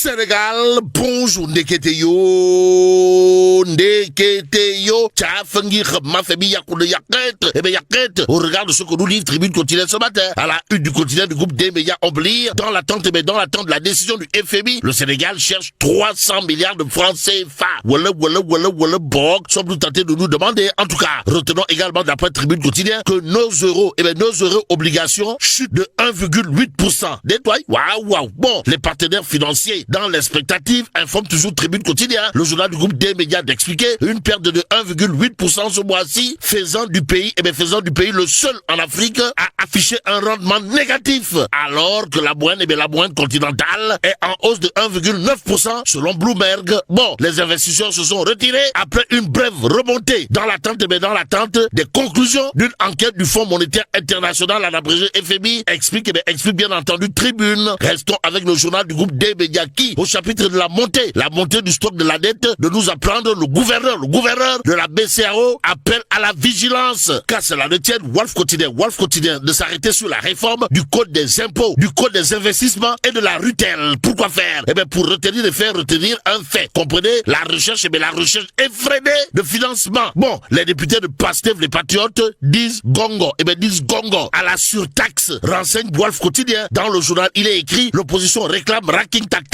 Sénégal, bonjour, Ndeketeyo, Tchafangi, Mafebi, Yakoune, Yaket, et bien Yaket, au regard de ce que nous livre Tribune Quotidienne ce matin, à la une du quotidien du groupe des médias Omblir, dans l'attente de la décision du FMI, le Sénégal cherche 300 milliards de francs CFA. Voilà, bon, sommes-nous tentés de nous demander, en tout cas, retenons également d'après Tribune Quotidien, que nos euros obligations chutent de 1,8%. Détoile, waouh. Bon, les partenaires financiers, dans l'expectative, informe toujours Tribune Quotidien, le journal du groupe des médias d'expliquer une perte de 1,8% ce mois-ci, faisant du pays le seul en Afrique à afficher un rendement négatif, alors que la moyenne continentale est en hausse de 1,9% selon Bloomberg. Bon, les investisseurs se sont retirés après une brève remontée dans l'attente des conclusions d'une enquête du Fonds monétaire international à l'abrégé FMI, explique bien entendu Tribune. Restons avec le journal du groupe des médias qui, au chapitre de la montée du stock de la dette, de nous apprendre le gouverneur de la BCAO appelle à la vigilance. Car cela ne tienne, Wolf Quotidien de s'arrêter sur la réforme du code des impôts, du code des investissements et de la RUTEL. Pourquoi faire? Pour retenir un fait. Comprenez? La recherche effrénée de financement. Bon, les députés de PASTEF, les patriotes, disent gongo. À la surtaxe, renseigne Wolf Quotidien. Dans le journal, il est écrit, l'opposition réclame racking, taf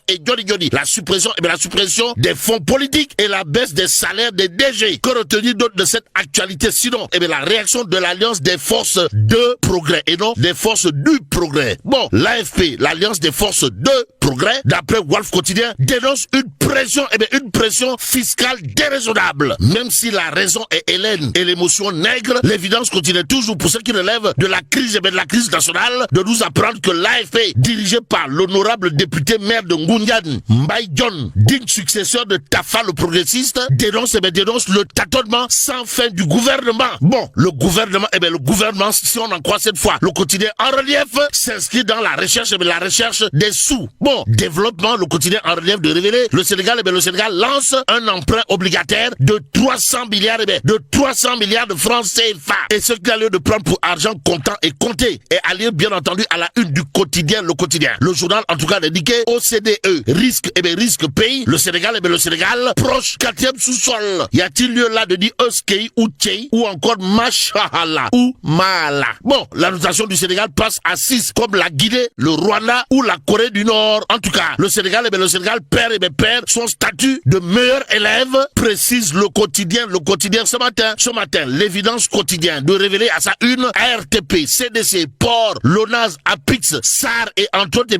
et Johnny. La suppression des fonds politiques et la baisse des salaires des DG. Que retenir d'autre de cette actualité? Sinon, la réaction de l'Alliance des forces de progrès et non des forces du progrès. Bon, l'AFP, l'Alliance des forces de progrès, d'après Wolf Quotidien, dénonce une pression fiscale déraisonnable. Même si la raison est hélène et l'émotion nègre, l'évidence continue toujours pour ceux qui relèvent de la crise nationale, de nous apprendre que l'AFP, dirigée par l'honorable député maire de Ngoundiane, Mbaye John, digne successeur de Tafa le progressiste, dénonce le tâtonnement sans fin du gouvernement. Bon, le gouvernement, si on en croit cette fois, le quotidien en relief s'inscrit dans la recherche des sous. Bon, développement, le quotidien en relief de révéler, le Sénégal lance un emprunt obligataire de 300 milliards de francs CFA. Et ce qu'il a lieu de prendre pour argent comptant et compté est allié bien entendu à la une du quotidien, le quotidien. Le journal en tout cas indiqué OCDE, risque pays, le Sénégal proche 4e sous-sol. Y a-t-il lieu là de dire Euskei ou Tchei ou encore Machala ou Mala? Bon, la notation du Sénégal passe à 6 comme la Guinée, le Rwanda ou la Corée du Nord. En tout cas, le Sénégal perd son statut de meilleur élève, précise le quotidien ce matin, l'évidence quotidien de révéler à sa une ARTP, CDC, Port, LONASE, APIX, SAR et entre autres